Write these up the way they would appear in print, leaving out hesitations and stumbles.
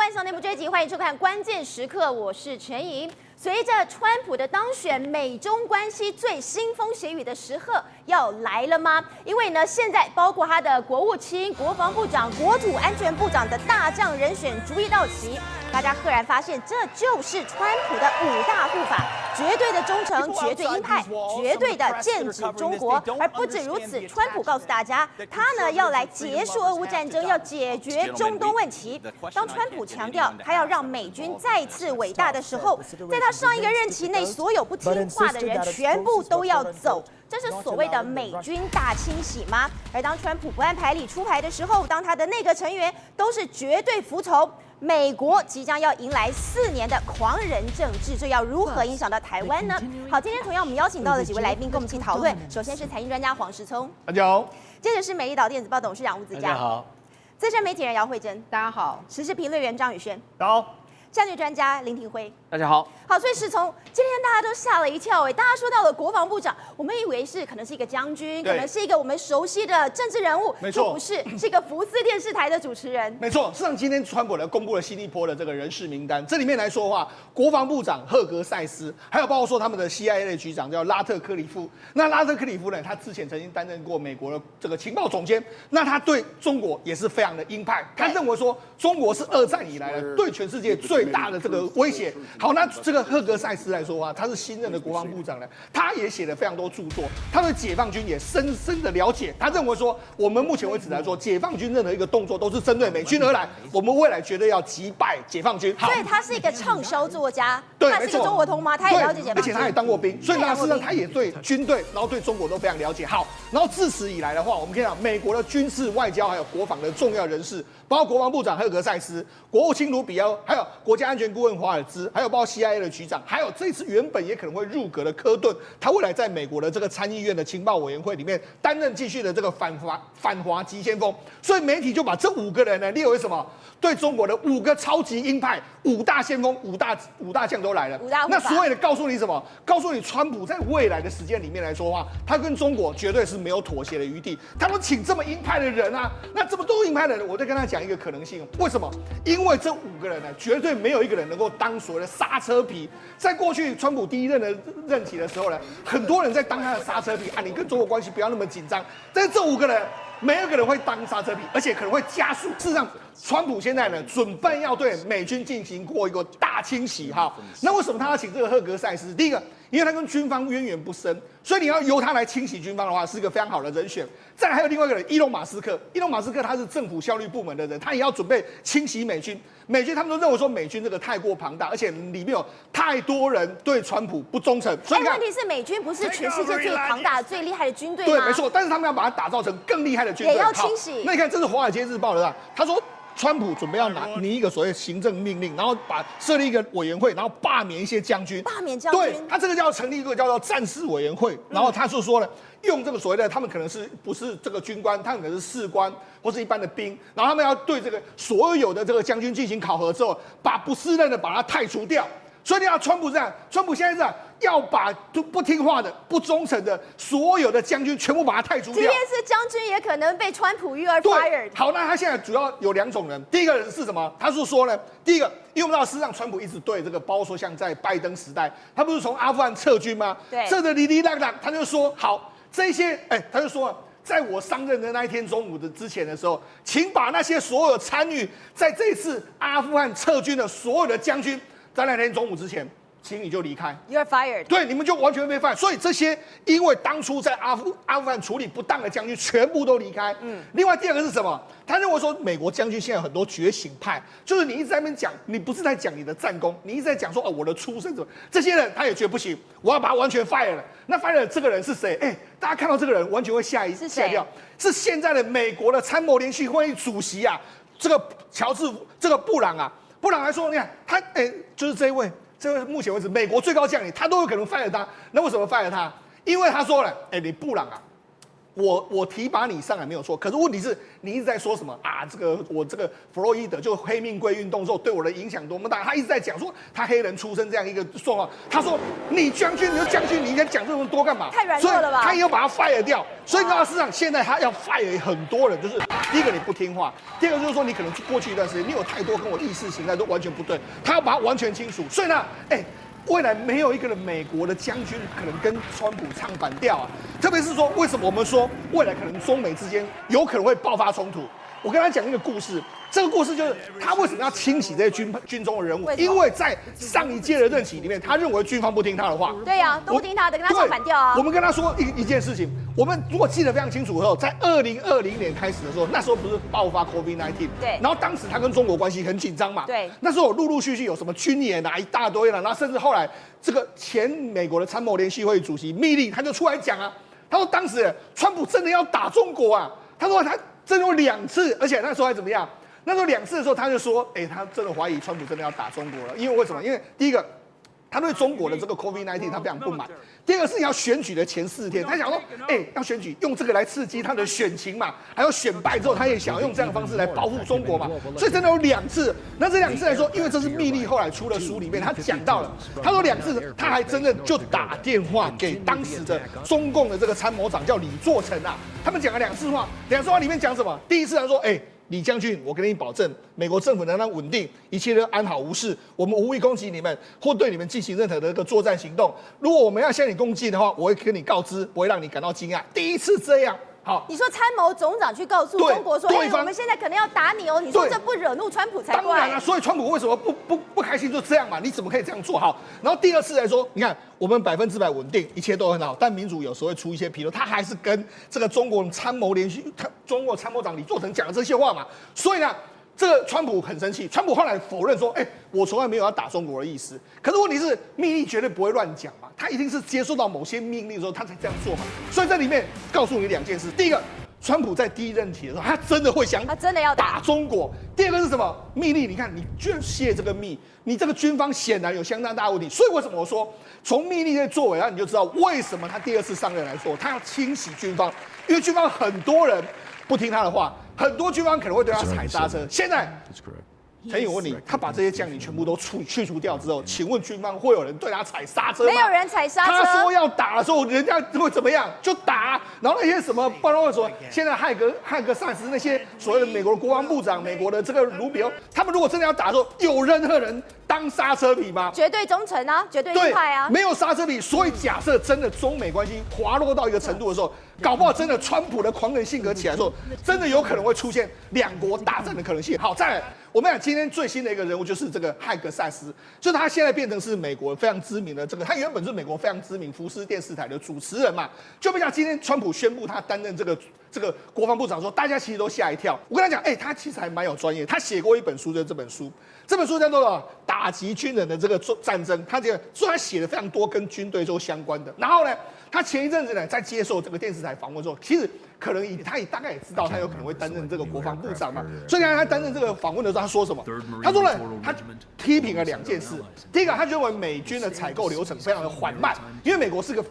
万象内部追击，欢迎收看《关键时刻》，我是陈莹。随着川普的当选，美中关系最腥风血雨的时刻要来了吗？因为呢，现在包括他的国务卿、国防部长、国土安全部长的大将人选逐一到齐，大家赫然发现，这就是川普的5大护法：绝对的忠诚、绝对鹰派、绝对的剑指中国。而不止如此，川普告诉大家，他呢要来结束俄乌战争，要解决中东问题。当川普强调他要让美军再次伟大的时候，在他上一个任期内，所有不听话的人全部都要走。这是所谓的美军大清洗吗？而当川普不按牌理出牌的时候，当他的内阁成员都是绝对服从，美国即将要迎来4年的狂人政治，这要如何影响到台湾呢？好，今天同样我们邀请到了几位来宾跟我们一起讨论。首先是财经专家黄时聪，大家好；接着是美丽岛电子报董事长吴子嘉，大家好；资深媒体人姚慧珍，大家好；时事评论员张宇轩，好；战略专家林廷辉，大家好。好，所以是从今天大家都吓了一跳大家说到了国防部长，我们以为可能是一个将军，可能是一个我们熟悉的政治人物，没错，不是一个福斯电视台的主持人。没错，事实上今天川普呢公布了新一波的这个人事名单，这里面来说的话，国防部长赫格塞斯，还有包括说他们的 CIA 的局长叫拉特克里夫。那拉特克里夫呢，他之前曾经担任过美国的这个情报总监，那他对中国也是非常的鹰派，他认为说中国是2战以来呢对全世界最大的这个威胁。好，那这个赫格塞斯来说的话，他是新任的国防部长呢，他也写了非常多著作，他对解放军也深深的了解。他认为说，我们目前为止来说，解放军任何一个动作都是针对美军而来，我们未来绝对要击败解放军。所以他是一个畅销作家，对，他是一个中国通吗？他也了解解放军，而且他也当过兵，所以呢，事实上他也对军队，然后对中国都非常了解。好，然后自此以来的话，我们可以讲美国的军事、外交还有国防的重要人士，包括国防部长赫格塞斯、国务卿卢比欧，还有国家安全顾问华尔兹，还有包括 CIA 的局长，还有这次原本也可能会入阁的科顿，他未来在美国的这个参议院的情报委员会里面担任继续的这个反华急先锋，所以媒体就把这5个人呢列为什么？对中国的5个超级鹰派、5大先锋、五大将都来了。那所谓的告诉你什么？告诉你川普在未来的时间里面来说的话，他跟中国绝对是没有妥协的余地。他们请这么鹰派的人啊，那这么多鹰派的人，我再跟他讲一个可能性，为什么？因为这5个人呢，绝对没有一个人能够当所谓的刹车皮。在过去川普第1任的任期的时候呢，很多人在当他的刹车皮啊，你跟中国关系不要那么紧张。但是这5个人，没有一个人会当刹车皮，而且可能会加速。事实上，川普现在呢，准备要对美军进行过一个大清洗哈。那为什么他要请这个赫格塞斯？第一个，因为他跟军方渊源不深，所以你要由他来清洗军方的话，是一个非常好的人选。再来还有另外一个人，伊隆马斯克。伊隆马斯克他是政府效率部门的人，他也要准备清洗美军。美军他们都认为说美军这个太过庞大，而且里面有太多人对川普不忠诚。所以问题是美军不是全世界最庞大、最厉害的军队吗？对，没错。但是他们要把它打造成更厉害的军队，也要清洗。那你看，这是《华尔街日报》的，他说。川普准备要拟一个所谓行政命令，然后设立一个委员会，然后罢免一些将军。罢免将军？对，他这个叫成立一个叫做战事委员会，然后他是说呢，用这个所谓的他们可能是不是这个军官，他们可能是士官或是一般的兵，然后他们要对这个所有的这个将军进行考核之后，把不适任的把他汰除掉。所以你要川普这样，川普现在这样要把不听话的、不忠诚的所有的将军全部把他汰除掉。即便是将军，也可能被川普fired。好，那他现在主要有2种人。第一个人是什么？他是说呢，第一个，因为我们知道，事实上川普一直对这个，包括说像在拜登时代，他不是从阿富汗撤军吗？对，撤的哩哩啦啦，他就说好，这些，他就说。在我上任的那一天中午之前的时候，请把那些所有参与在这次阿富汗撤军的所有的将军，在那天中午之前，请你就离开。You're fired。对，你们就完全被 fire。所以这些因为当初在阿富汗处理不当的将军，全部都离开。另外第2个是什么？他认为说，美国将军现在有很多觉醒派，就是你一直在那边讲，你不是在讲你的战功，你一直在讲说我的出身怎么，这些人他也觉得不行，我要把他完全 fire 了。那 fire 这个人是谁？大家看到这个人完全会吓掉，是现在的美国的参谋联席会议主席啊，这个乔治这个布朗啊，布朗来说，你看他就是这位目前为止美国最高将领，他都有可能 fire 他。那为什么 fire 他？因为他说了，你布朗啊，我提拔你上来没有错，可是问题是你一直在说什么啊？我这个弗洛伊德就黑命贵运动之后对我的影响多么大？他一直在讲说他黑人出身这样一个状况。他说你将军你就将军，你应该讲这么多干嘛？太软弱了吧？所以他也要把他 fire 掉。所以你知道市场现在他要 fire 很多人，就是第一个你不听话，第二个就是说你可能过去一段时间你有太多跟我意识形态都完全不对，他要把它完全清楚。所以呢，未来没有一个人美国的将军可能跟川普唱反调啊，特别是说为什么我们说未来可能中美之间有可能会爆发冲突？我跟他讲一个故事，这个故事就是他为什么要清洗这些军中的人物，因为在上一届的任期里面，他认为军方不听他的话。对呀，都不听他的，跟他唱反调啊。我们跟他说一件事情，我们如果记得非常清楚的时候，在2020年开始的时候，那时候不是爆发 COVID-19， 对，然后当时他跟中国关系很紧张嘛，对，那时候陆陆续续有什么军演啊一大堆了，然后甚至后来这个前美国的参谋联席会主席密利他就出来讲啊，他说当时川普真的要打中国啊，他说他真的有2次，而且那时候还怎么样？那时候2次的时候，他就说，他真的怀疑川普真的要打中国了，因为为什么？因为第一个，他对中国的这个 COVID-19 他非常不满；第二个是要选举的前4天，他想说，要选举用这个来刺激他的选情嘛，还有选败之后，他也想要用这样的方式来保护中国嘛，所以真的有2次。那这2次来说，因为这是密利后来出的书里面他讲到了，他说2次他还真的就打电话给当时的中共的这个参谋长叫李作成啊，他们讲了2次话，2次话里面讲什么？第一次他说，李将军，我跟你保证，美国政府能让稳定，一切都安好无事，我们无意攻击你们，或对你们进行任何的一个作战行动。如果我们要向你攻击的话，我会跟你告知，不会让你感到惊讶。第一次这样。好，你说参谋总长去告诉中国说，我们现在可能要打你哦，你说这不惹怒川普才怪。当然了，所以川普为什么不开心就这样嘛？你怎么可以这样做？好，然后第2次来说，你看我们100%稳定，一切都很好，但民主有时候会出一些纰漏，他还是跟这个中国参谋中国参谋长李作成讲了这些话嘛，所以呢。这个川普很生气，川普后来否认说，我从来没有要打中国的意思。可是问题是，密利绝对不会乱讲嘛，他一定是接受到某些命令的时候，他才这样做嘛。所以这里面告诉你2件事：第一个，川普在第1任期的时候，他真的会想，他真的要打中国；第2个是什么？密利，你看你居然泄这个密，你这个军方显然有相当大的问题。所以为什么我说从密利的作为，你就知道为什么他第2次上任来说，他要清洗军方，因为军方很多人不听他的话。很多军方可能会对他踩刹车。现在，陈勇问你，他把这些将领全部都去除掉之后，请问军方会有人对他踩刹车吗？没有人踩刹车。他说要打的时候，人家会怎么样？就打。然后那些什么，包括说现在汉克萨斯那些所谓的美国的国防部长、美国的这个卢比欧，他们如果真的要打的时候，有任何人当刹车皮吗？绝对忠诚啊，绝对鹰派啊，没有刹车皮。所以假设真的中美关系滑落到一个程度的时候，搞不好真的川普的狂人性格起来的时候，真的有可能会出现2国大战的可能性。好，再来，我们讲今天最新的一个人物就是这个汉克萨斯，就是他现在变成是美国非常知名的这个，他原本是美国非常知名福斯电视台的主持人嘛，就被讲今天川普宣布他担任这个国防部长的时候，大家其实都吓一跳。我跟他讲，他其实还蛮有专业，他写过一本书，就是这本书叫做《打击军人的这个战争》，他写的非常多跟军队都相关的。然后呢，他前一阵子呢在接受这个电视台访问之后，其实可能他也大概也知道他有可能会担任这个国防部长嘛，所以他担任这个访问的时候，他说什么？他说呢，他批评了2件事。第一个，他认为美军的采购流程非常的缓慢，因为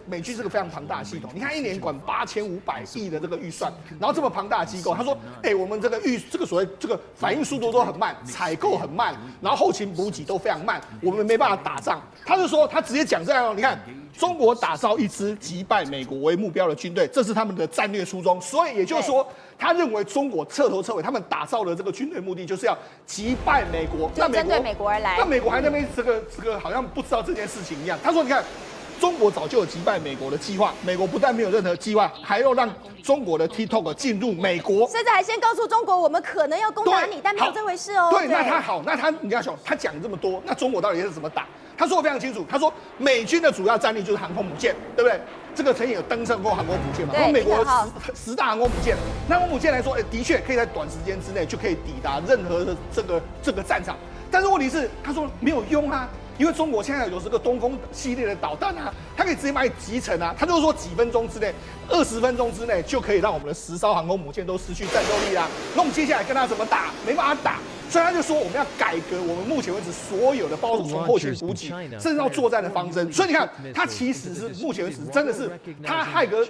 美军是个非常庞大的系统，你看1年管8500亿的这个预算，然后这么庞大的机构，他说，我们这个所谓这个反应速度都很慢，采购很慢，然后后勤补给都非常慢，我们没办法打仗。他就说，他直接讲这样，你看。中国打造一支击败美国为目标的军队，这是他们的战略初衷。所以也就是说，他认为中国彻头彻尾，他们打造的这个军队目的就是要击败美国，就针对美国而来。那美国还在那边这个好像不知道这件事情一样。他说：“你看，中国早就有击败美国的计划，美国不但没有任何计划，还要让中国的 TikTok 进入美国，甚至还先告诉中国我们可能要攻打你，但没有这回事哦。”对，那他好，你要想，他讲这么多，那中国到底是怎么打？他说的非常清楚，他说美军的主要战力就是航空母舰，对不对？这个曾经有登上过航空母舰嘛？然后美国10大航空母舰，那航空母舰来说，的确可以在短时间之内就可以抵达任何的这个战场。但是问题是，他说没有用啊，因为中国现在有这个东风系列的导弹啊，它可以直接把你击沉啊。他就是说几分钟之内，20分钟之内就可以让我们的10艘航空母舰都失去战斗力啦。那我们接下来跟他怎么打？没办法打。所以他就说我们要改革我们目前为止所有的，包括从后勤补给，甚至到作战的方针。所以你看，他其实是目前为止真的是他汉克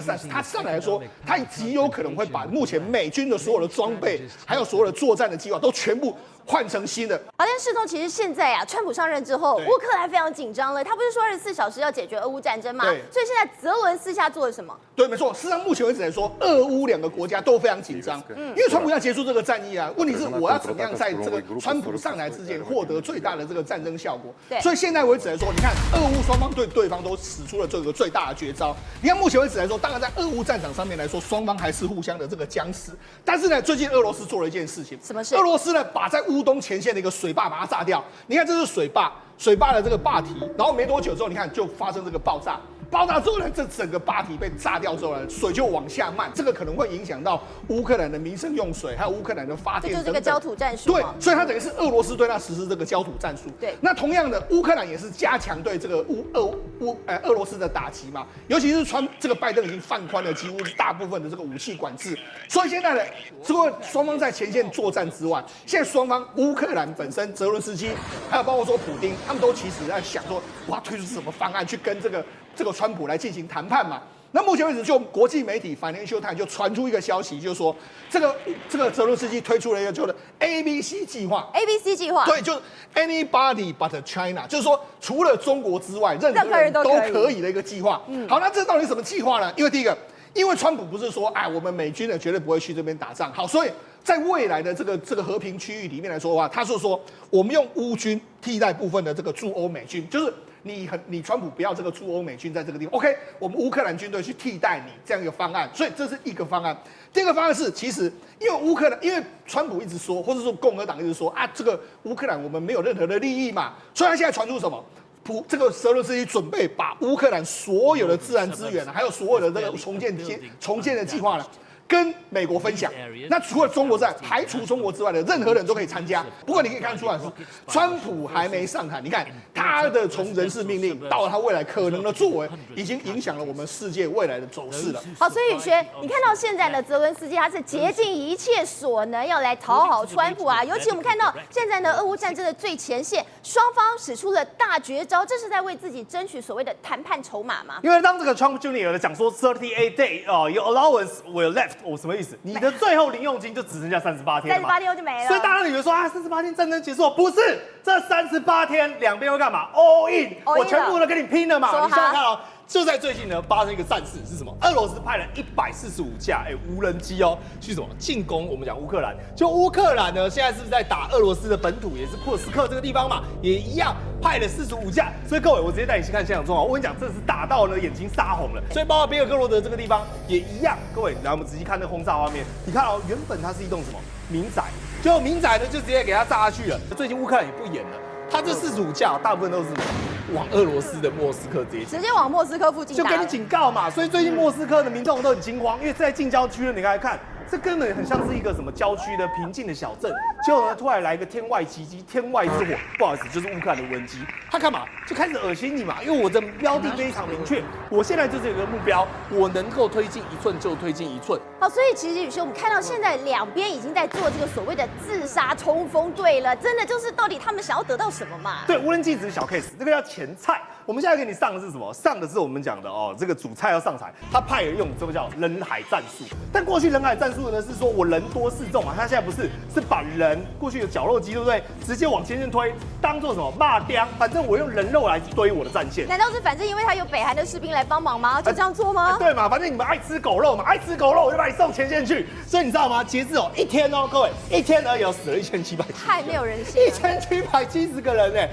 赛斯，他上来说，他极有可能会把目前美军的所有的装备，还有所有的作战的计划都全部换成新的。好，但世聪，其实现在啊，川普上任之后，乌克兰非常紧张了。他不是说24小时要解决俄乌战争吗？所以现在泽伦私下做了什么？对，没错。事实上，目前为止来说，俄乌两个国家都非常紧张，因为川普要结束这个战役啊。问题是我要怎么样在这个川普上来之前获得最大的这个战争效果？所以现在为止来说，你看俄乌双方对对方都使出了这个最大的绝招。你看目前为止来说，当然在俄乌战场上面来说，双方还是互相的这个僵持。但是呢，最近俄罗斯做了一件事情，什么事？俄罗斯呢把在乌东前线的一个水坝把它炸掉。你看这是水坝的这个坝体，然后没多久之后，你看就发生这个爆炸。爆炸之后呢，这整个坝体被炸掉之后呢，水就往下漫，这个可能会影响到乌克兰的民生用水，还有乌克兰的发电等等。这就是这个焦土战术。对，所以它等于是俄罗斯对它实施这个焦土战术。对，那同样的，乌克兰也是加强对这个俄罗斯的打击嘛，尤其是这个拜登已经放宽了几乎大部分的这个武器管制，所以现在呢，除了双方在前线作战之外，现在双方乌克兰本身泽伦斯基，还有包括说普丁，他们都其实在想说，我要推出什么方案去跟这个川普来进行谈判嘛。那目前为止，就国际媒体 Financial Times 就传出一个消息，就是说这个泽伦斯基推出了一个叫做 ABC 计划。ABC 计划，对，就是 Anybody but China， 就是说除了中国之外，任何人都可以的一个计划。好，那这到底什么计划呢？因为第一个，因为川普不是说，我们美军呢绝对不会去这边打仗。好，所以在未来的这个和平区域里面来说的话，他是说我们用乌军替代部分的这个驻欧美军，就是你川普不要这个驻欧美军在这个地方 ，OK， 我们乌克兰军队去替代你这样一个方案，所以这是一个方案。第二个方案是，其实因为川普一直说，或者说共和党一直说这个乌克兰我们没有任何的利益嘛，所以他现在传出什么？这个泽伦斯基准备把乌克兰所有的自然资源，还有所有的这个重建的计划呢，跟美国分享。那除了中国之外，排除中国之外的任何人都可以参加。不过你可以看出来，川普还没上台，你看他的从人事命令到他未来可能的作为，已经影响了我们世界未来的走势了。好，所以宇轩，你看到现在的泽伦斯基，他是竭尽一切所能要来讨好川普啊。尤其我们看到现在呢，俄乌战争的最前线，双方使出了大绝招，这是在为自己争取所谓的谈判筹码吗？因为当这个 Trump Jr. 讲说 38 day your allowance will left， 什么意思？你的最后零用金就只剩下38天了嘛， 38天就没了。所以大家以为说38天战争结束，不是，这38天两边会干嘛 ？all in， 我全部都跟你拼了嘛！你想想看哦。就在最近呢，发生一个战事是什么？俄罗斯派了145架无人机去什么进攻我们讲乌克兰。就乌克兰呢，现在是不是在打俄罗斯的本土，也是库斯克这个地方嘛，也一样派了45架。所以各位，我直接带你去看现场状况。我跟你讲，这是打到呢眼睛杀红了。所以包括别尔哥罗德这个地方也一样。各位，来我们仔细看那轰炸画面，你看原本它是一栋什么民宅，结果民宅呢就直接给它炸下去了。最近乌克兰也不演了。他这45架大部分都是往俄罗斯的莫斯科直接往莫斯科附近打，就给你警告嘛。所以最近莫斯科的民众都很惊慌，因为在近郊区了，你看，这根本很像是一个什么郊区的平静的小镇，结果呢突然来一个天外奇迹，天外之火，不好意思，就是乌克兰的无人机，他干嘛？就开始恶心你嘛，因为我的标的非常明确，我现在就是有一个目标，我能够推进1寸就推进1寸。好，所以其实宇轩，我们看到现在两边已经在做这个所谓的自杀冲锋队了，真的就是到底他们想要得到什么嘛？对，无人机只是小 case， 这个叫前菜。我们现在给你上的是什么？上的是我们讲的这个主菜要上台，他派人用这个叫人海战术。但过去人海战术呢是说我人多势众嘛，他现在不是，是把人过去有绞肉机，对不对？直接往前线推，当做什么骂刁，反正我用人肉来堆我的战线。难道是反正因为他有北韩的士兵来帮忙吗？就这样做吗？对嘛，反正你们爱吃狗肉嘛，爱吃狗肉我就把你送前线去。所以你知道吗？截至一天各位1天而已死了1700，太没有人性了，1770个人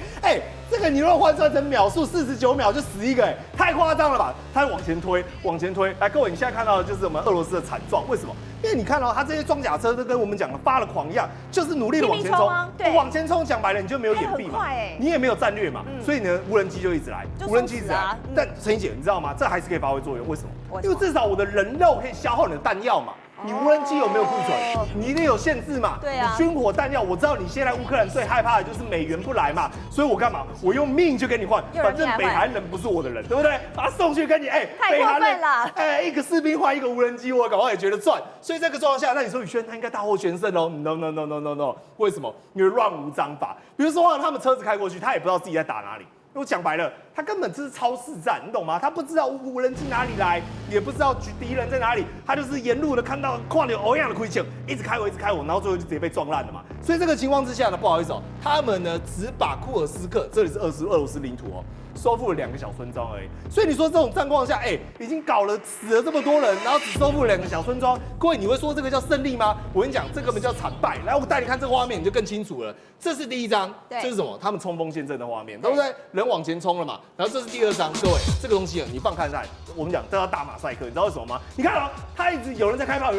这个你如果换算成秒数，49秒就死一个，太夸张了吧？他往前推，往前推。来，各位，你现在看到的就是我们俄罗斯的惨状。为什么？因为你看到他这些装甲车都跟我们讲的发了狂一样，就是努力的往前冲。对，往前冲，讲白了你就没有掩蔽嘛，你也没有战略嘛，所以呢，无人机就一直来，无人机一直来。但陈怡姐，你知道吗？这还是可以发挥作用。为什么？因为至少我的人肉可以消耗你的弹药嘛。你无人机有没有库存？你一定有限制嘛？对啊，你军火弹药，我知道你现在乌克兰最害怕的就是美元不来嘛，所以我干嘛？我用命去跟你换，反正北韩人不是我的人，对不对？把他送去跟你，太过分了，一个士兵换一个无人机，我搞不好也觉得赚。所以这个状况下，那你说宇轩他应该大获全胜哦 ？No， 为什么？因为乱无章法。比如说他们车子开过去，他也不知道自己在打哪里。我讲白了，他根本就是超市战，你懂吗？他不知道无人机哪里来，也不知道敌人在哪里，他就是沿路的看到跨流欧样的亏欠，一直开我，然后最后就直接被撞烂了嘛。所以这个情况之下呢，不好意思哦，他们呢只把库尔斯克，这里是俄罗斯领土哦，收复了2个小村庄而已。所以你说这种战况下，已经死了这么多人，然后只收复了2个小村庄，各位你会说这个叫胜利吗？我跟你讲，这根本叫惨败。来，我带你看这个画面，你就更清楚了。这是第一张，这是什么？他们冲锋陷阵的画面，对不对？人往前冲了嘛。然后这是第2张，各位，这个东西你放看看，我们讲这叫大马赛克，你知道为什么吗？你看他一直有人在开炮，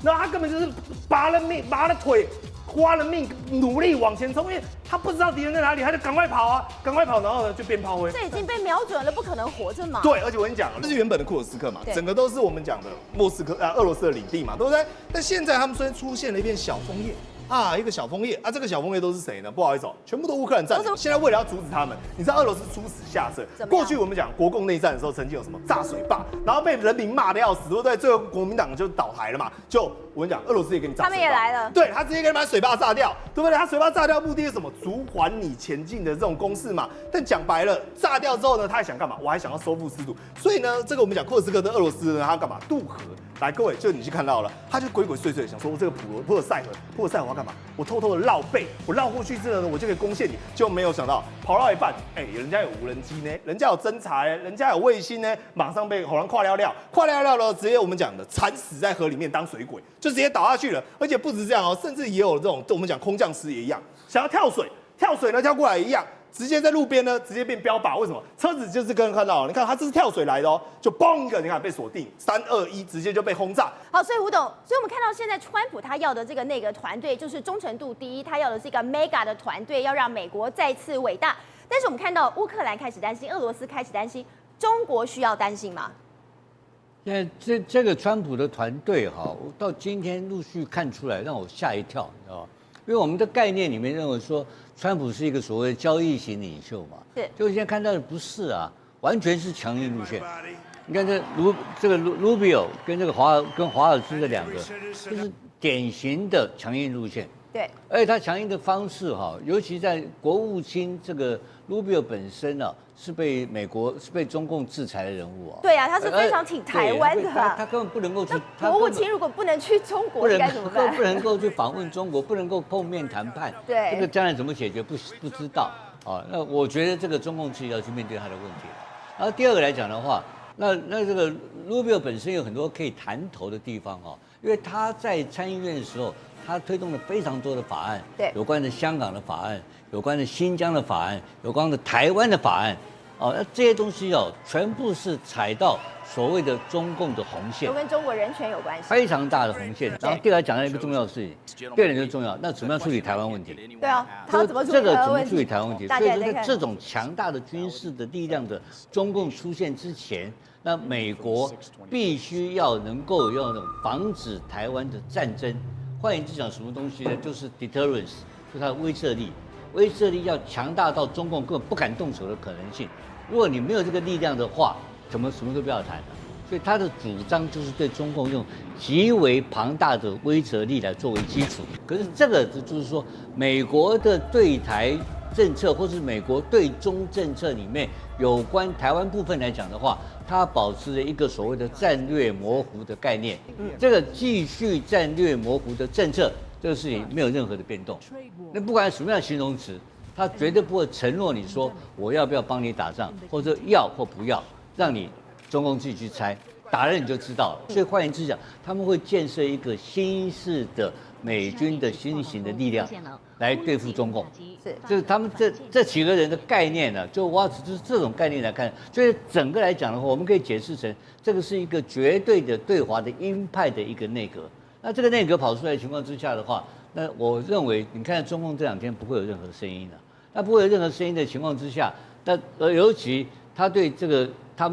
然后他根本就是拔了腿。花了命努力往前冲，因为他不知道敌人在哪里，他就赶快跑，然后呢就变炮灰。这已经被瞄准了，不可能活着嘛。对，而且我跟你讲，这是原本的库尔斯克嘛，整个都是我们讲的俄罗斯的领地嘛，对不对？但现在他们虽然出现了一片小枫叶。一个小枫叶这个小枫叶都是谁呢？不好意思全部都乌克兰占领。现在为了要阻止他们，你知道俄罗斯出此下策。过去我们讲国共内战的时候，曾经有什么炸水坝，然后被人民骂得要死，对不对？最后国民党就倒台了嘛。我跟你讲，俄罗斯也给你炸水坝，他们也来了。对，他直接给你把水坝炸掉，对不对？他水坝炸掉目的是什么？阻缓你前进的这种攻势嘛。但讲白了，炸掉之后呢，他还想干嘛？我还想要收复失土。所以呢，这个我们讲库尔斯克的俄罗斯呢，他干嘛？渡河。来，各位，就你去看到了，他就鬼祟祟想说，我这个普尔塞河我要干嘛？我偷偷的绕背，我绕过去之后呢，我就可以攻陷你。就没有想到跑到一半，人家有无人机呢，人家有侦察人家有卫星呢，马上被好像跨料了，直接我们讲的惨死在河里面当水鬼，就直接倒下去了。而且不止这样甚至也有这种我们讲空降师也一样，想要跳水呢跳过来一样。直接在路边呢，直接变标靶。为什么？车子就是刚刚看到，你看它这是跳水来的就嘣一个，你看被锁定，3、2、1，直接就被轰炸。好，所以吴董，所以我们看到现在川普他要的这个内阁团队就是忠诚度第一，他要的是一个 mega 的团队，要让美国再次伟大。但是我们看到乌克兰开始担心，俄罗斯开始担心，中国需要担心吗？现在这个川普的团队我到今天陆续看出来，让我吓一跳，你知道吗？因为我们的概念里面认为说，川普是一个所谓的交易型领袖嘛，是，就现在看到的不是完全是强硬路线。你看这个卢比奥跟这个华尔兹的2个，就是典型的强硬路线。对，而且他强硬的方式尤其在国务卿这个卢比奥本身是被中共制裁的人物对啊，他是非常挺台湾的。他根本不能够去。国务卿如果不能去中国，应该怎么办？不能够去访问中国，不能够碰面谈判。对，这个将来怎么解决不知道那我觉得这个中共自己要去面对他的问题了。然后第2个来讲的话，那这个卢比奥本身有很多可以谈头的地方因为他在参议院的时候，他推动了非常多的法案，对，有关的香港的法案，有关的新疆的法案，有关的台湾的法案，那这些东西全部是踩到所谓的中共的红线，都跟中国人权有关系，非常大的红线。然后第2个讲到一个重要的事情，第2点就重要，那怎么样处理台湾问题？对啊，他怎么处理这个怎么处理台湾问题？所以说，在这种强大的军事的力量的中共出现之前，那美国必须要能够用那种防止台湾的战争。换言之讲，什么东西呢？就是 deterrence， 就是它的威慑力。威慑力要强大到中共根本不敢动手的可能性。如果你没有这个力量的话，什么都不要谈了。所以他的主张就是对中共用极为庞大的威慑力来作为基础。可是这个就是说，美国的对台政策或是美国对中政策里面有关台湾部分来讲的话，它保持了一个所谓的战略模糊的概念。这个继续战略模糊的政策，这个事情没有任何的变动。那不管什么样的形容词，他绝对不会承诺你说我要不要帮你打仗，或者要或不要，让你中共自己去猜，打了你就知道了。所以换言之讲，他们会建设一个新式的美军的新型的力量来对付中共。是，就是他们这几个人的概念呢，就我只是这种概念来看，所以整个来讲的话，我们可以解释成这个是一个绝对的对华的鹰派的一个内阁。那这个内阁跑出来的情况之下的话，那我认为你看中共这2天不会有任何声音了。那不会有任何声音的情况之下，那尤其他们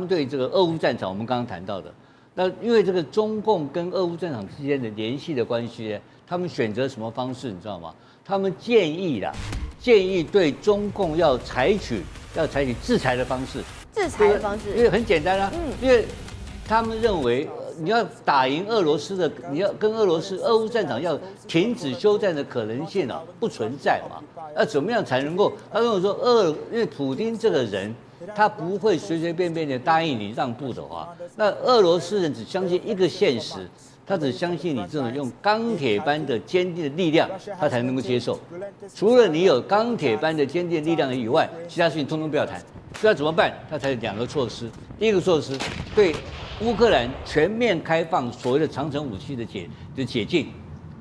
对这个俄乌战场，我们刚刚谈到的，那因为这个中共跟俄乌战场之间的联系的关系呢，他们选择什么方式，你知道吗？他们建议对中共要采取制裁的方式。制裁的方式，因为很简单啊，因为他们认为你要打赢俄罗斯的，你要跟俄乌战场要停止休战的可能性啊不存在嘛。那怎么样才能够？他跟我说因为普丁这个人，他不会随随便便的答应你让步的话，那俄罗斯人只相信一个现实。他只相信你这种用钢铁般的坚定的力量，他才能够接受。除了你有钢铁般的坚定的力量以外，其他事情通通不要谈。所以他怎么办？他才有2个措施。第一个措施，对乌克兰全面开放所谓的长程武器的解禁。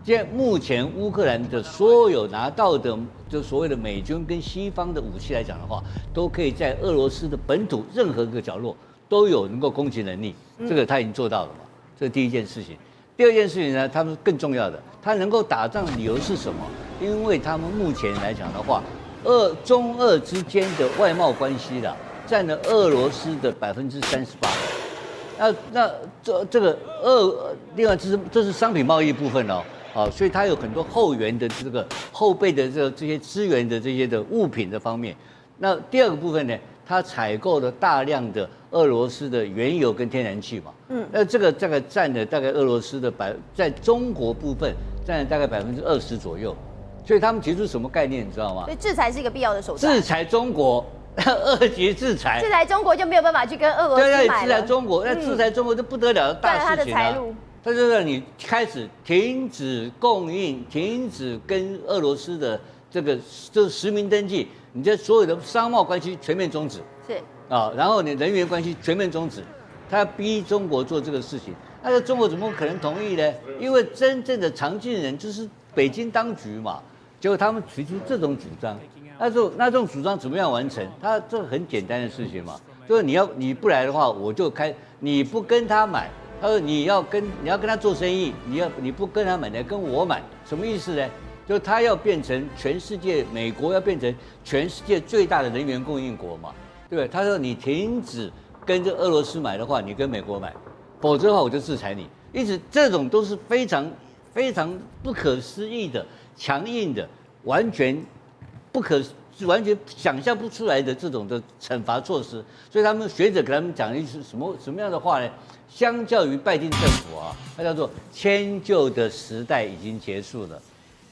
现在目前乌克兰的所有拿到的就所谓的美军跟西方的武器来讲的话，都可以在俄罗斯的本土任何一个角落都有能够攻击能力。这个他已经做到了嘛？这是第一件事情。第二件事情呢，他们更重要的，他能够打仗的理由是什么？因为他们目前来讲的话，中俄之间的外贸关系啦，占了俄罗斯的38%。那这个另外这是商品贸易部分哦，所以它有很多后援的这个后备的这些资源的这些的物品的方面。那第二个部分呢，它采购了大量的俄罗斯的原油跟天然气嘛，那这个大概占了大概俄罗斯的在中国部分占了大概20%左右，所以他们提出什么概念你知道吗？所以制裁是一个必要的手段。制裁中国，2级制裁。制裁中国就没有办法去跟俄罗斯买了。对，制裁中国，那制裁中国就不得了的大事情啊。断了他的财路。他就让你开始停止供应，停止跟俄罗斯的这实名登记。你这所有的商贸关系全面终止，是然后你人员关系全面终止，他逼中国做这个事情，那中国怎么可能同意呢？因为真正的常进人就是北京当局嘛，结果他们提出这种主张，那这种主张怎么样完成？他这很简单的事情嘛，就是你不来的话，我就你不跟他买，他说你要跟他做生意，你不跟他买，你要跟我买，什么意思呢？就他要变成全世界，美国要变成全世界最大的能源供应国嘛，对不对？他说你停止跟这俄罗斯买的话，你跟美国买，否则的话我就制裁你。因此这种都是非常非常不可思议的、强硬的、完全想象不出来的这种的惩罚措施。所以他们学者给他们讲一句什么样的话呢？相较于拜登政府啊，它叫做迁就的时代已经结束了。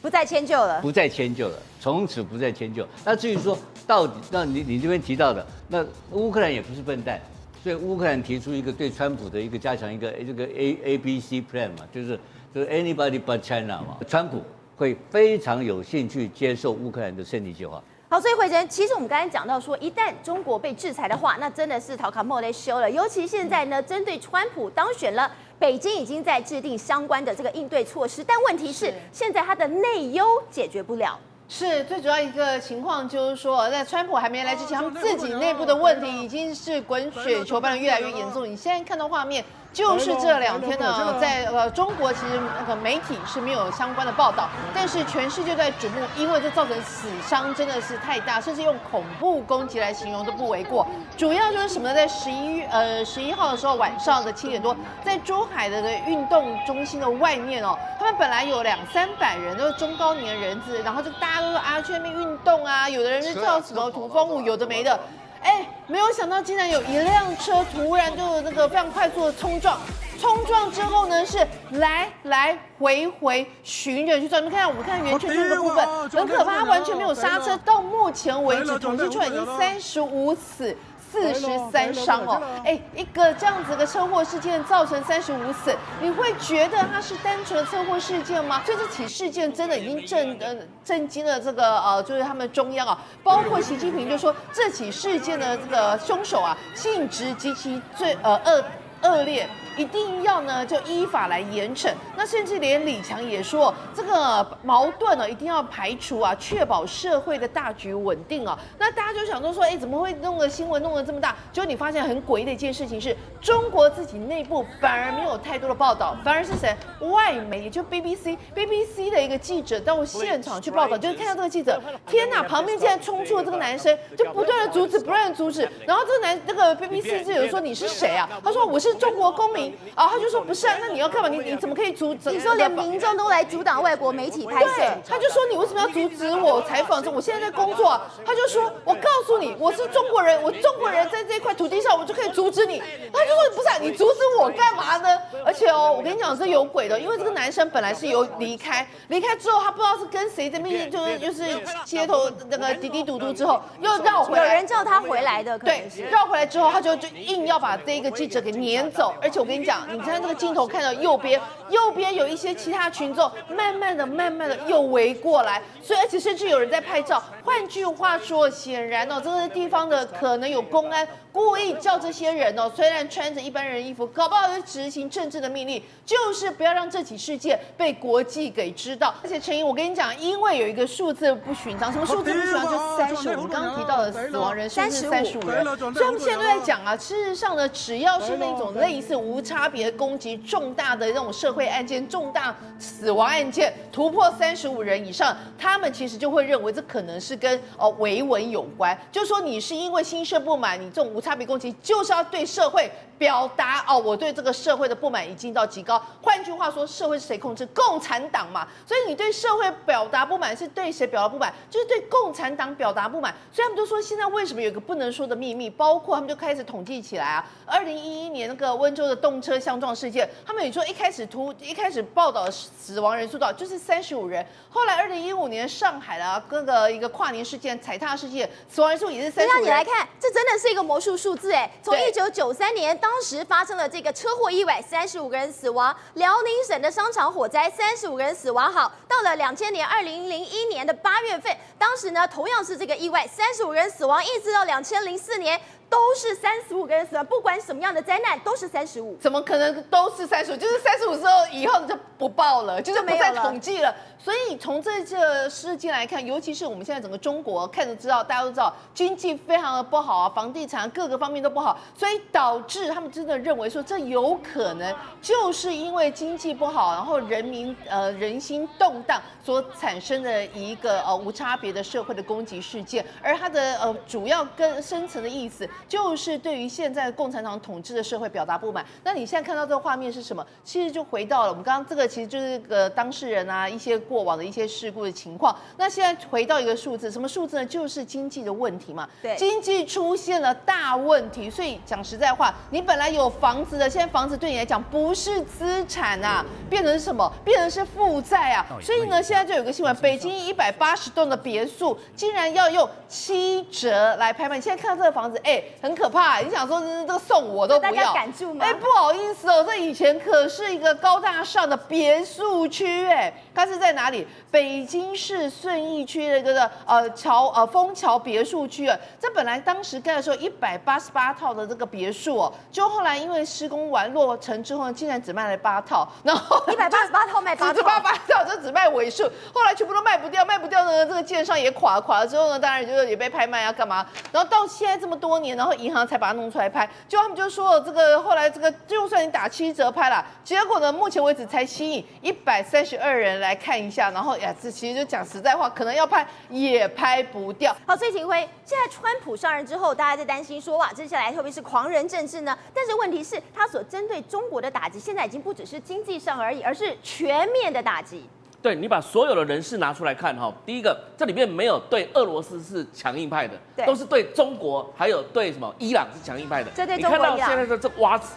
不再迁就了，不再迁就了，从此不再迁就。那至于说到底，那你这边提到的，那乌克兰也不是笨蛋，所以乌克兰提出一个对川普的一个加强一个这个 ABC plan 嘛，就是 anybody but China 嘛，川普会非常有兴趣接受乌克兰的胜利计划。好，所以慧珍，其实我们刚才讲到说，一旦中国被制裁的话，那真的是讨卡莫雷修了。尤其现在呢，针对川普当选了，北京已经在制定相关的这个应对措施，但问题是现在它的内忧解决不了。是最主要一个情况，就是说，在川普还没来之前，他们自己内部的问题已经是滚雪球般的越来越严重。你现在看到画面，就是这2天呢，在中国其实那个媒体是没有相关的报道，但是全世界在瞩目，因为这造成死伤真的是太大，甚至用恐怖攻击来形容都不为过。主要就是什么呢？在11号的时候晚上的7点多，在珠海的运动中心的外面哦，他们本来有200-300人，都是中高年人士，然后就大家都说啊去那边运动啊，有的人是跳什么土风舞，有的没的。没有想到竟然有一辆车突然就那个非常快速的冲撞之后呢，是来回寻人去撞。你们看，我们看圆圈圈的部分很可怕，它完全没有刹车。到目前为止统计出来已经35死。43伤哦，一个这样子的车祸事件造成35死，你会觉得它是单纯的车祸事件吗？所以这起事件真的已经震惊了这个就是他们中央啊，包括习近平就说这起事件的这个凶手啊，性质极其恶劣，一定要呢就依法来严惩。那甚至连李强也说，这个矛盾呢一定要排除啊，确保社会的大局稳定啊。那大家就想说，怎么会弄个新闻弄得这么大？结果你发现很诡异的一件事情是，中国自己内部反而没有太多的报道，反而是谁？外媒，也就 BBC 的一个记者到现场去报道，就是看到这个记者，天哪，旁边竟然冲出了这个男生，就不断的阻止，然后这个BBC 记者说你是谁啊？他说我是中国公民。明啊，他就说不是啊，那你要干嘛？你怎么可以阻止？你说连民众都来阻挡外国媒体拍摄，对，他就说你为什么要阻止我采访？我现在在工作啊。他就说，我告诉你，我是中国人，我中国人在这块土地上，我就可以阻止你。他就说不是啊，你阻止我干嘛呢？而且哦，我跟你讲是有鬼的，因为这个男生本来是有离开之后，他不知道是跟谁在面就是街头那个滴滴嘟嘟之后又绕回来，有人叫他回来的，对，绕回来之后他就硬要把这个记者给撵走。而且我跟你讲，你看那个镜头看到右边有一些其他群众慢慢的又围过来，所以而且甚至有人在拍照。换句话说，显然哦，这个地方的可能有公安故意叫这些人哦，虽然穿着一般人衣服，搞不好是执行政治的命令，就是不要让这起事件被国际给知道。而且陈莹，我跟你讲，因为有一个数字不寻常，什么数字不寻常？就35，你刚刚提到的死亡人数是35人，所以他们现在都在讲啊，事实上呢，只要是那种类似无差别攻击、重大的那种社会案件、重大死亡案件，突破35人以上，他们其实就会认为这可能是跟维稳有关，就是说你是因为心生不满，你这种无差别攻击就是要对社会表达我对这个社会的不满已经到极高。换句话说，社会是谁控制？共产党嘛。所以你对社会表达不满是对谁表达不满？就是对共产党表达不满。所以他们就说，现在为什么有一个不能说的秘密？包括他们就开始统计起来啊，2011年那个温州的动车相撞事件，他们也说一开始报道死亡人数多少，就是35人。后来2015年上海的各个一个跨年事件、踩踏事件，死亡人数也是35人。让你来看，这真的是一个魔术数字哎！从1993年当时发生了这个车祸意外，35个人死亡；辽宁省的商场火灾，35个人死亡。好，到了2001年的8月份，当时呢同样是这个意外，35人死亡，一直到2004年。都是35个人死亡，不管什么样的灾难都是35，怎么可能都是35？就是35之后以后就不报了，就是不再统计了。所以从这个事件来看，尤其是我们现在整个中国看就知道，大家都知道经济非常的不好啊，房地产各个方面都不好，所以导致他们真的认为说，这有可能就是因为经济不好，然后人心动荡所产生的一个无差别的社会的攻击事件，而它的主要跟深层的意思就是对于现在共产党统治的社会表达不满。那你现在看到这个画面是什么？其实就回到了我们刚刚这个，其实就是个当事人啊一些过往的一些事故的情况。那现在回到一个数字，什么数字呢？就是经济的问题嘛。对，经济出现了大问题，所以讲实在话，你本来有房子的，现在房子对你来讲不是资产啊，变成是什么？变成是负债啊。所以呢，现在就有个新闻，北京180栋的别墅竟然要用7折来拍卖。你现在看到这个房子，很可怕。你想说这个送我都不要，大家敢住吗？不好意思哦，这以前可是一个高大上的别墅区，它是在哪里？北京市顺义区的一个枫桥别墅区啊。这本来当时盖的时候188套的这个别墅哦，就后来因为施工完落成之后呢，竟然只卖了8套，然后188套卖8套，188套就只卖尾数，后来全部都卖不掉呢，这个建商也垮了之后呢，当然就是也被拍卖啊干嘛，然后到现在这么多年，然后银行才把它弄出来拍，就他们就说这个后来这个就算你打7折拍了，结果呢目前为止才吸引132人来看一下，然后这其实就讲实在话，可能要拍也拍不掉。好，所以景辉，现在川普上任之后，大家在担心说哇，接下来会不会是狂人政治呢？但是问题是，他所针对中国的打击，现在已经不只是经济上而已，而是全面的打击。对，你把所有的人士拿出来看哈，第一个，这里面没有对俄罗斯是强硬派的，都是对中国还有对什么伊朗是强硬派的。这对你中国伊朗。看到现在的这袜子，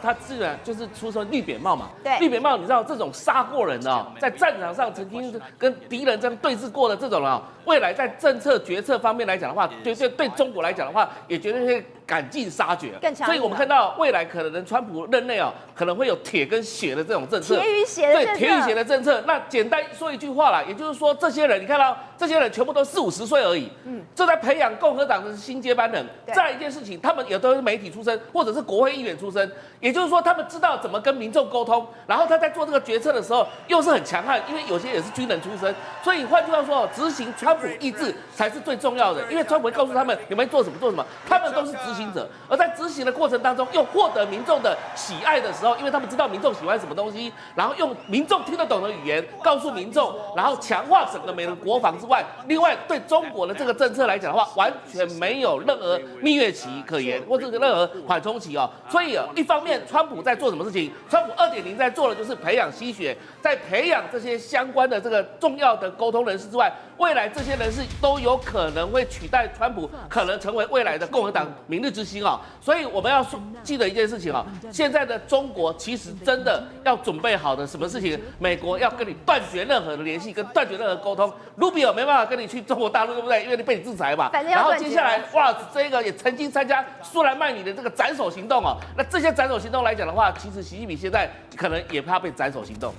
它自然就是出身绿扁帽嘛。对，绿扁帽，你知道这种杀过人的在战场上曾经跟敌人这样对峙过的这种未来在政策决策方面来讲的话，对中国来讲的话，也绝对会赶尽杀绝。更强。所以我们看到未来可能川普任内可能会有铁跟血的这种政策。铁与血的政策。对，铁与血的政策。那简单说一句话啦，也就是说，这些人你看到这些人全部都40、50岁而已，就在培养共和党的新接班人。再来一件事情，他们也都是媒体出身，或者是国会议员出身，也就是说，他们知道怎么跟民众沟通，然后他在做这个决策的时候又是很强悍，因为有些也是军人出身，所以换句话说，执行川普意志才是最重要的，因为川普会告诉他们你们做什么，他们都是执行者，而在执行的过程当中，又获得民众的喜爱的时候，因为他们知道民众喜欢什么东西，然后用民众听得懂的语言告诉民众，然后强化整个美国国防之外，另外对中国的这个政策来讲的话，完全没有任何蜜月期可言，或者是任何缓冲期所以一一方面，川普在做什么事情？川普2.0在做的就是培养吸血，在培养这些相关的这个重要的沟通人士之外，未来这些人士都有可能会取代川普，可能成为未来的共和党明日之星啊。所以我们要记得一件事情啊，现在的中国其实真的要准备好的什么事情？美国要跟你断绝任何的联系，跟断绝任何沟通。Rubio 没办法跟你去中国大陆，对不对？因为你被你制裁嘛。然后接下来，哇，这个也曾经参加苏莱曼尼的这个斩首行动哦。那这些斩首行动来讲的话，其实习近平现在可能也怕被斩首行动。